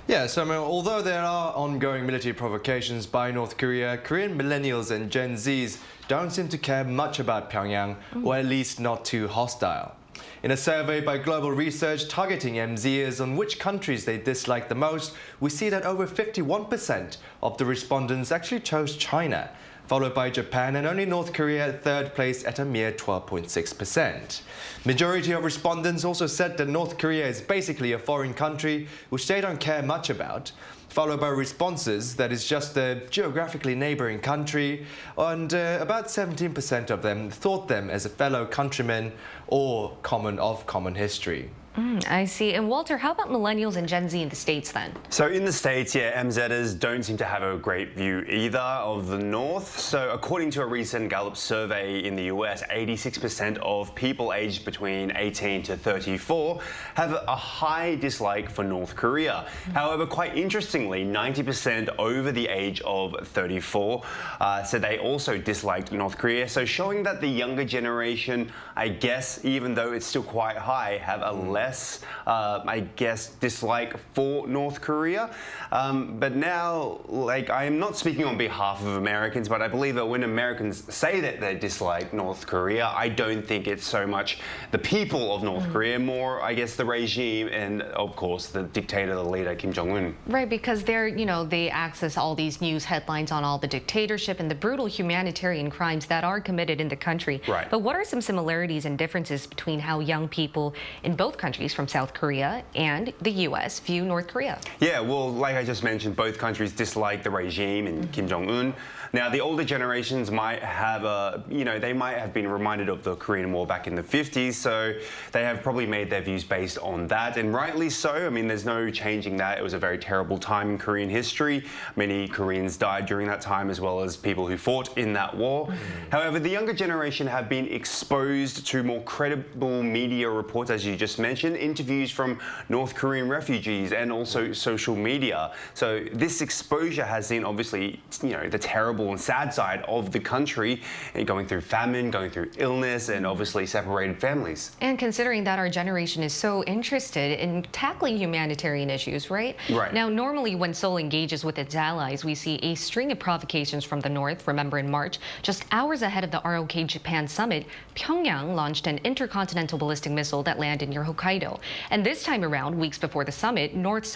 Yeah, so although there are ongoing military provocations by North Korea, Korean millennials and Gen Zs don't seem to care much about Pyongyang, or at least not too hostile. In a survey by Global Research targeting MZers on which countries they dislike the most, we see that over 51% of the respondents actually chose China, followed by Japan and only North Korea at 3rd place at a mere 12.6%. Majority of respondents also said that North Korea is basically a foreign country which they don't care much about, followed by responses that it's just a geographically neighboring country, and about 17% of them thought them as a fellow countrymen or common history. I see. And Walter, how about millennials and Gen Z in the States then? So in the States, MZers don't seem to have a great view either of the North. So according to a recent Gallup survey in the US, 86% of people aged between 18 to 34 have a high dislike for North Korea. However, quite interestingly, 90% over the age of 34 said they also disliked North Korea. So showing that the younger generation, I guess, even though it's still quite high, have a less dislike for North Korea. But now, I am not speaking on behalf of Americans, but I believe that when Americans say that they dislike North Korea, I don't think it's so much the people of North Korea, more, I guess, the regime and, of course, the dictator, the leader, Kim Jong-un. Right, because they're, they access all these news headlines on all the dictatorship and the brutal humanitarian crimes that are committed in the country. Right. But what are some similarities and differences between how young people in both countries countries from South Korea and the U.S. view North Korea? Yeah, well, like I just mentioned, both countries dislike the regime and Kim Jong-un. Now, the older generations might have, they might have been reminded of the Korean War back in the 50s, so they have probably made their views based on that, and rightly so. I mean, there's no changing that. It was a very terrible time in Korean history. Many Koreans died during that time, as well as people who fought in that war. However, the younger generation have been exposed to more credible media reports, as you just mentioned, interviews from North Korean refugees, and also social media. So this exposure has seen, obviously, the terrible and sad side of the country, and going through famine, going through illness, and obviously separated families. And considering that our generation is so interested in tackling humanitarian issues, right? Right. Now, normally when Seoul engages with its allies, we see a string of provocations from the north. Remember, in March, just hours ahead of the ROK Japan summit, Pyongyang launched an intercontinental ballistic missile that landed near Hokkaido. And this time around, weeks before the summit, North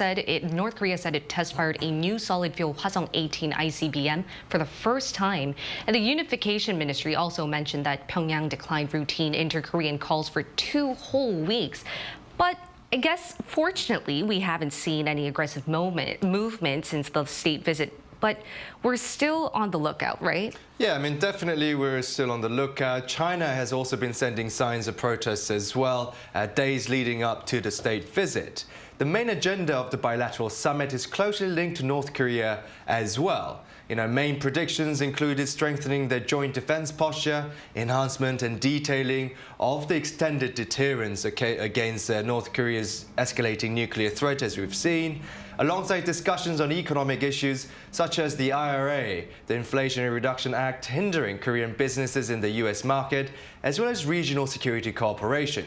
Korea said it test-fired a new solid-fuel Hwasong-18 ICBM for the first time. And the Unification Ministry also mentioned that Pyongyang declined routine inter-Korean calls for 2 whole weeks. But I guess, fortunately, we haven't seen any aggressive movement since the state visit. But we're still on the lookout, right? Yeah, I mean, definitely we're still on the lookout. China has also been sending signs of protests as well, days leading up to the state visit. The main agenda of the bilateral summit is closely linked to North Korea as well. Main predictions included strengthening their joint defense posture, enhancement and detailing of the extended deterrence against North Korea's escalating nuclear threat, as we've seen, alongside discussions on economic issues such as the IRA, the Inflation Reduction Act hindering Korean businesses in the US market, as well as regional security cooperation.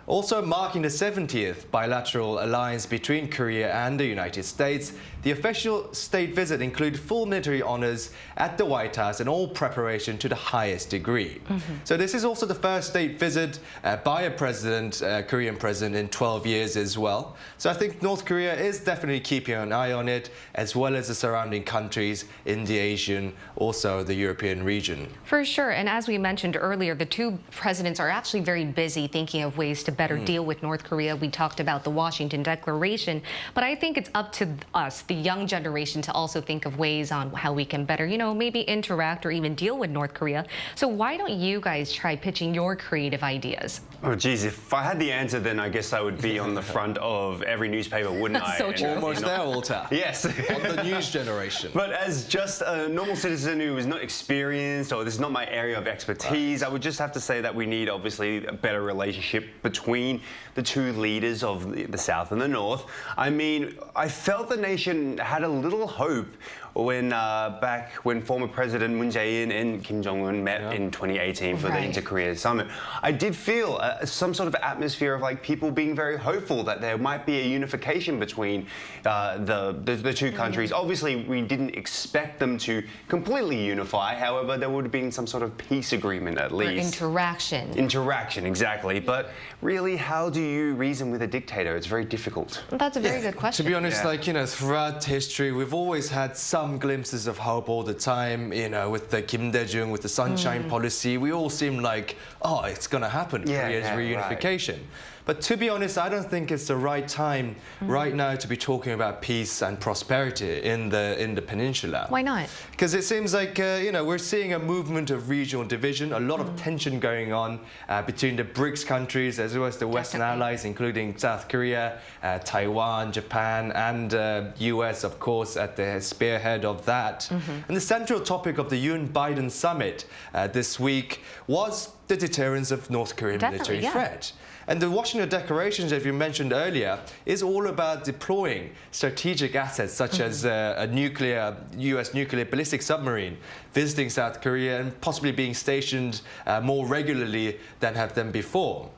Also marking the 70th bilateral alliance between Korea and the United States, the official state visit included full military honors at the White House and all preparation to the highest degree. So this is also the first state visit by a Korean president in 12 years as well. So I think North Korea is definitely keeping an eye on it, as well as the surrounding countries in the Asian, also the European region. For sure. And as we mentioned earlier, the two presidents are actually very busy thinking of ways to better deal with North Korea. We talked about the Washington Declaration, but I think it's up to us, the young generation, to also think of ways on how we can better, maybe interact or even deal with North Korea. So why don't you guys try pitching your creative ideas? Oh, geez, if I had the answer, then I guess I would be on the front of every newspaper, wouldn't I? So true. Almost there, Walter. Yes. On the news generation. But as just a normal citizen who is not experienced, or this is not my area of expertise, I would just have to say that we need, obviously, a better relationship between the two leaders of the South and the North. I mean, I felt the nation had a little hope when back when former President Moon Jae-in and Kim Jong-un met in 2018 for the Inter-Korea Summit. I did feel some sort of atmosphere of like people being very hopeful that there might be a unification between the two countries. Obviously, we didn't expect them to completely unify. However, there would have been some sort of peace agreement at least. Or interaction. Interaction, exactly. But really, how do you reason with a dictator? It's very difficult. That's a very good question. To be honest, throughout history, we've always had some glimpses of hope all the time, with the Kim Dae-jung, with the Sunshine Policy. We all seem like, oh, it's going to happen, Korea's reunification. Right. But to be honest, I don't think it's the right time right now to be talking about peace and prosperity in the peninsula. Why not? Because it seems like, we're seeing a movement of regional division, a lot of tension going on between the BRICS countries as well as the Western allies, including South Korea, Taiwan, Japan, and US, of course, at the spearhead of that. And the central topic of the Yoon-Biden Summit this week was the deterrence of North Korean military threat. And the Washington Declaration, as you mentioned earlier, is all about deploying strategic assets such as a US nuclear ballistic submarine, visiting South Korea and possibly being stationed more regularly than have them before.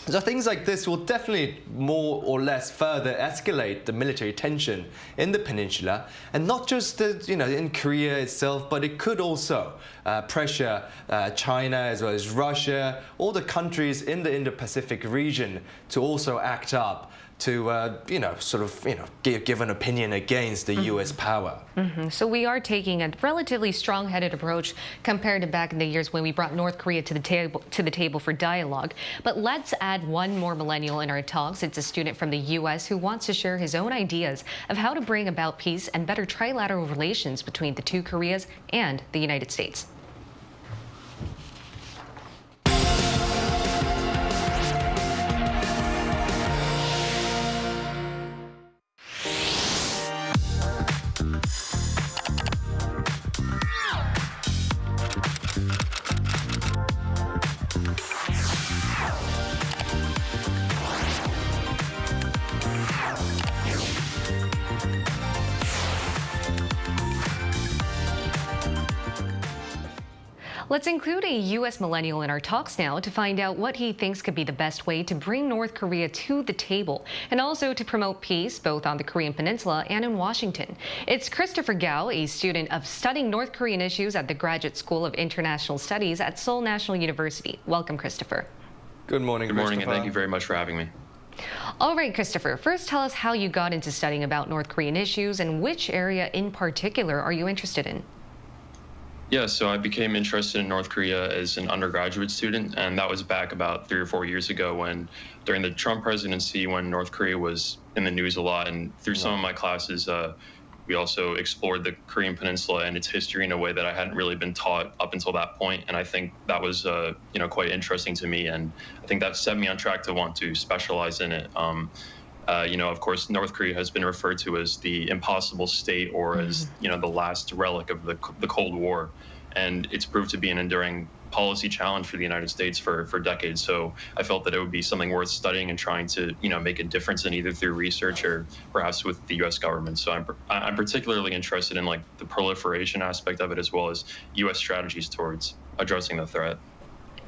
So things like this will definitely more or less further escalate the military tension in the peninsula, and not just in Korea itself, but it could also pressure China as well as Russia, all the countries in the Indo-Pacific region to also act up to, give an opinion against the U.S. power. So we are taking a relatively strong-headed approach compared to back in the years when we brought North Korea to the table for dialogue. But let's add one more millennial in our talks. It's a student from the U.S. who wants to share his own ideas of how to bring about peace and better trilateral relations between the two Koreas and the United States. Let's include a U.S. millennial in our talks now to find out what he thinks could be the best way to bring North Korea to the table and also to promote peace both on the Korean Peninsula and in Washington. It's Christopher Gao, a student of studying North Korean issues at the Graduate School of International Studies at Seoul National University. Welcome, Christopher. Good morning, Good morning, and thank you very much for having me. All right, Christopher, first tell us how you got into studying about North Korean issues and which area in particular are you interested in? Yeah, so I became interested in North Korea as an undergraduate student, and that was back about 3 or 4 years ago when, during the Trump presidency, when North Korea was in the news a lot. And through some of my classes, we also explored the Korean Peninsula and its history in a way that I hadn't really been taught up until that point. And I think that was, quite interesting to me, and I think that set me on track to want to specialize in it. Of course, North Korea has been referred to as the impossible state or as, the last relic of the Cold War. And it's proved to be an enduring policy challenge for the United States for decades. So I felt that it would be something worth studying and trying to, make a difference in either through research or perhaps with the U.S. government. So I'm particularly interested in the proliferation aspect of it as well as U.S. strategies towards addressing the threat.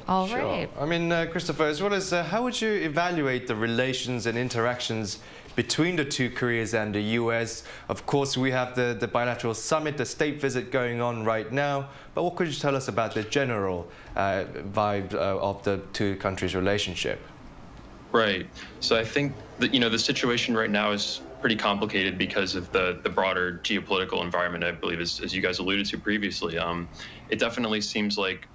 All right. Sure. I mean, Christopher, as well as how would you evaluate the relations and interactions between the two Koreas and the U.S.? Of course, we have the bilateral summit, the state visit going on right now. But what could you tell us about the general vibe of the two countries' relationship? Right. So I think that, the situation right now is pretty complicated because of the broader geopolitical environment, I believe, as you guys alluded to previously. It definitely seems like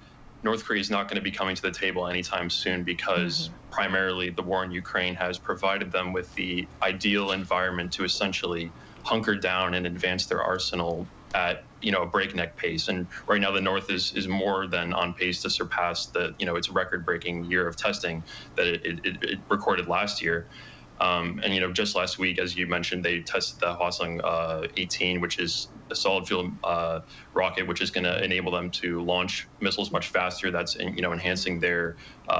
North Korea is not going to be coming to the table anytime soon because primarily the war in Ukraine has provided them with the ideal environment to essentially hunker down and advance their arsenal at a breakneck pace. And right now the North is more than on pace to surpass its record-breaking year of testing that it recorded last year. And just last week, as you mentioned, they tested the Hwasong 18, which is a solid fuel rocket, which is going to enable them to launch missiles much faster. That's enhancing their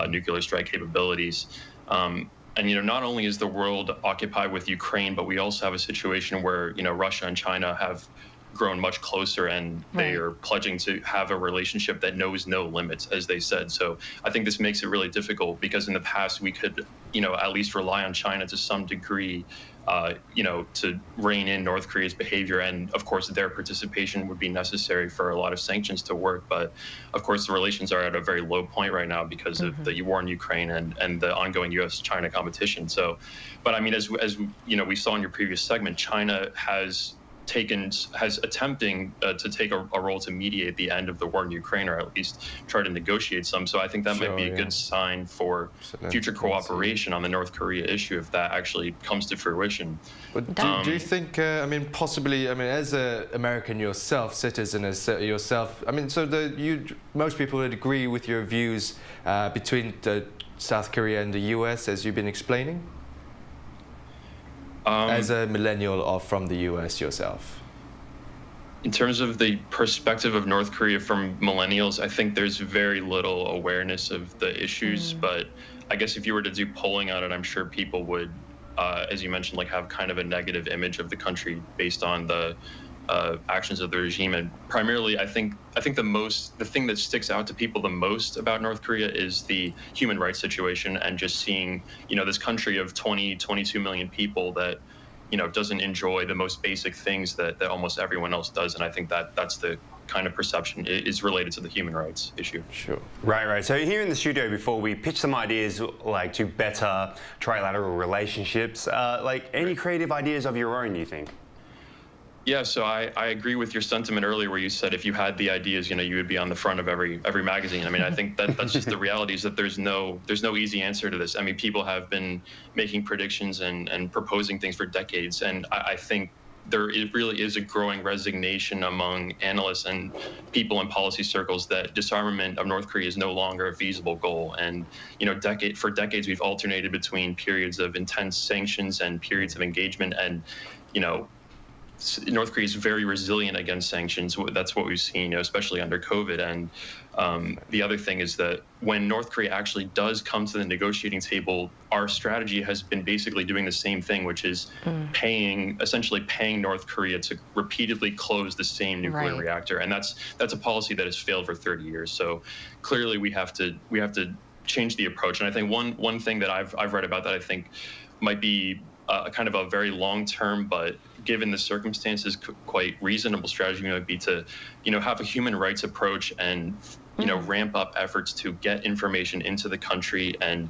nuclear strike capabilities. And not only is the world occupied with Ukraine, but we also have a situation where Russia and China have grown much closer, and they are pledging to have a relationship that knows no limits, as they said. So I think this makes it really difficult because in the past we could, at least rely on China to some degree, to rein in North Korea's behavior. And of course, their participation would be necessary for a lot of sanctions to work. But of course, the relations are at a very low point right now because of the war in Ukraine and the ongoing U.S.-China competition. So, but I mean, as we saw in your previous segment, China has attempting to take a role to mediate the end of the war in Ukraine, or at least try to negotiate some. So I think that might be a good sign for future cooperation on the North Korea issue if that actually comes to fruition. But do you think, possibly, as an American yourself, citizen as yourself, most people would agree with your views between South Korea and the U.S. as you've been explaining? As a millennial or from the U.S. yourself? In terms of the perspective of North Korea from millennials, I think there's very little awareness of the issues. But I guess if you were to do polling on it, I'm sure people would, as you mentioned, have kind of a negative image of the country based on the actions of the regime. And primarily, I think the thing that sticks out to people the most about North Korea is the human rights situation, and just seeing, this country of 22 million people that, doesn't enjoy the most basic things that almost everyone else does. And I think that's the kind of perception is related to the human rights issue. Sure. Right. So here in the studio before we pitch some ideas like to better trilateral relationships, like any creative ideas of your own, you think? Yeah, so I agree with your sentiment earlier where you said if you had the ideas, you would be on the front of every magazine. I mean, I think that's just the reality is that there's no easy answer to this. I mean, people have been making predictions and proposing things for decades, and I think really is a growing resignation among analysts and people in policy circles that disarmament of North Korea is no longer a feasible goal. And for decades we've alternated between periods of intense sanctions and periods of engagement, and North Korea is very resilient against sanctions. That's what we've seen, especially under COVID. And the other thing is that when North Korea actually does come to the negotiating table, our strategy has been basically doing the same thing, which is essentially paying North Korea to repeatedly close the same nuclear reactor. And that's a policy that has failed for 30 years. So clearly we have to change the approach. And I think one thing that I've read about that I think might be kind of a very long-term, but given the circumstances, quite reasonable strategy might be to, have a human rights approach and, ramp up efforts to get information into the country and,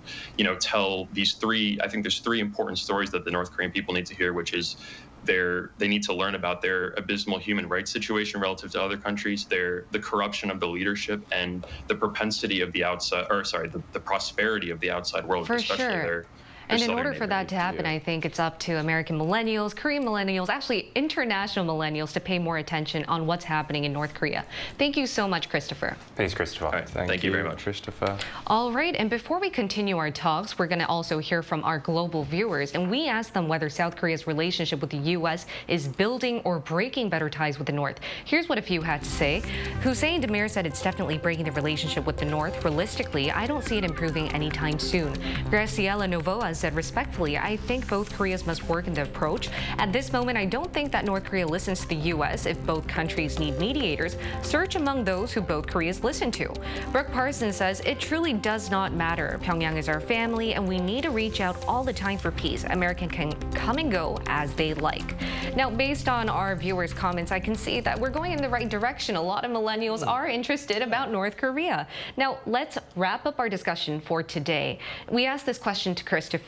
tell I think there's three important stories that the North Korean people need to hear, which is they need to learn about their abysmal human rights situation relative to other countries, the corruption of the leadership, and the propensity of the prosperity of the outside world, especially their And in order for that to happen, I think it's up to American millennials, Korean millennials, actually international millennials to pay more attention on what's happening in North Korea. Thank you so much, Christopher. Thanks, Christopher. Right, thank you very much, Christopher. All right, and before we continue our talks, we're going to also hear from our global viewers, and we asked them whether South Korea's relationship with the U.S. is building or breaking better ties with the North. Here's what a few had to say. Hussein Demir said it's definitely breaking the relationship with the North. Realistically, I don't see it improving anytime soon. Graciela Novoa said, respectfully, I think both Koreas must work in the approach. At this moment, I don't think that North Korea listens to the U.S. If both countries need mediators, search among those who both Koreas listen to. Brooke Parsons says, it truly does not matter. Pyongyang is our family, and we need to reach out all the time for peace. America can come and go as they like. Now, based on our viewers' comments, I can see that we're going in the right direction. A lot of millennials are interested about North Korea. Now, let's wrap up our discussion for today. We asked this question to Christopher,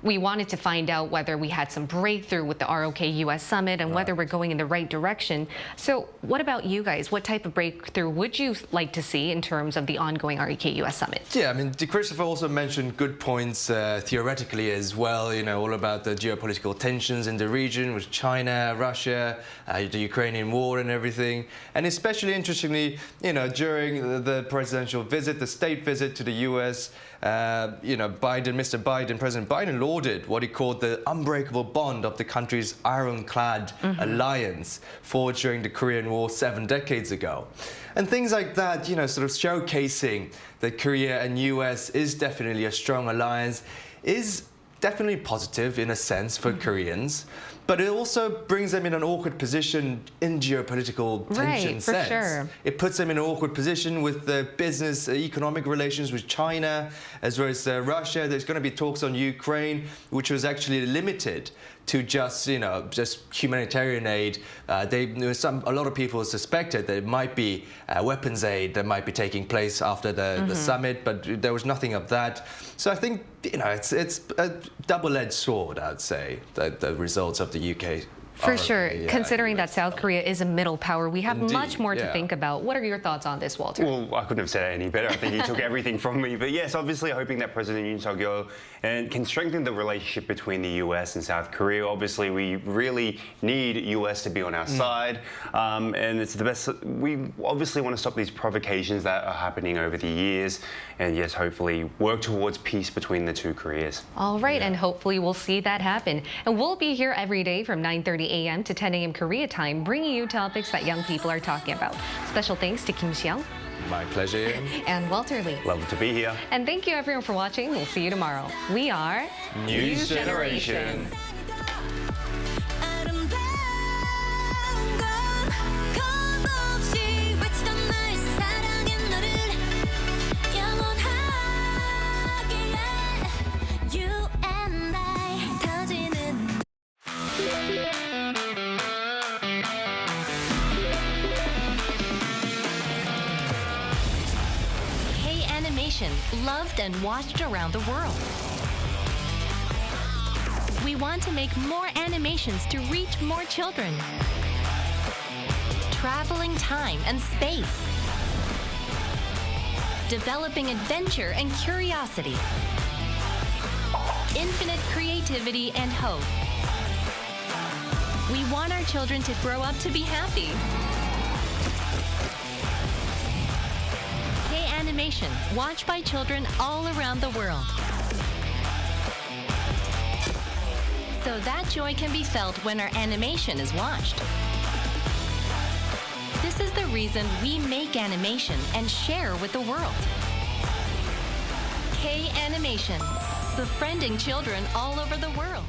we wanted to find out whether we had some breakthrough with the ROK-US summit and whether we're going in the right direction. So what about you guys? What type of breakthrough would you like to see in terms of the ongoing ROK-US summit? Yeah, I mean, Christopher also mentioned good points theoretically as well, all about the geopolitical tensions in the region with China, Russia, the Ukrainian war and everything. And especially interestingly, during the presidential visit, the state visit to the US, President Biden lauded what he called the unbreakable bond of the country's ironclad alliance forged during the Korean War 7 decades ago. And things like that, sort of showcasing that Korea and US is definitely a strong alliance, is definitely positive in a sense for Koreans. But it also brings them in an awkward position in geopolitical tension sense. Sure. It puts them in an awkward position with the business, economic relations with China, as well as Russia. There's going to be talks on Ukraine, which was actually limited to just humanitarian aid. A lot of people suspected that it might be weapons aid that might be taking place after the summit, but there was nothing of that. So I think it's a double-edged sword, I'd say, the results of the UK. For sure. Considering that South Korea is a middle power, we have much more to think about. What are your thoughts on this, Walter? Well, I couldn't have said it any better. I think he took everything from me. But yes, obviously hoping that President Yoon Suk-yeol can strengthen the relationship between the US and South Korea. Obviously, we really need US to be on our side. And it's the best. We obviously want to stop these provocations that are happening over the years. And yes, hopefully work towards peace between the two Koreas. All right, and hopefully we'll see that happen. And we'll be here every day from 9:30 a.m. to 10 a.m. Korea time, bringing you topics that young people are talking about. Special thanks to Kim Xiang. My pleasure. And Walter Lee. Love to be here. And thank you everyone for watching. We'll see you tomorrow. We are News Generation. animation loved and watched around the world. We want to make more animations to reach more children. Traveling time and space. Developing adventure and curiosity. Infinite creativity and hope. We want our children to grow up to be happy. K-animation, watched by children all around the world. So that joy can be felt when our animation is watched. This is the reason we make animation and share with the world. K-animation, befriending children all over the world.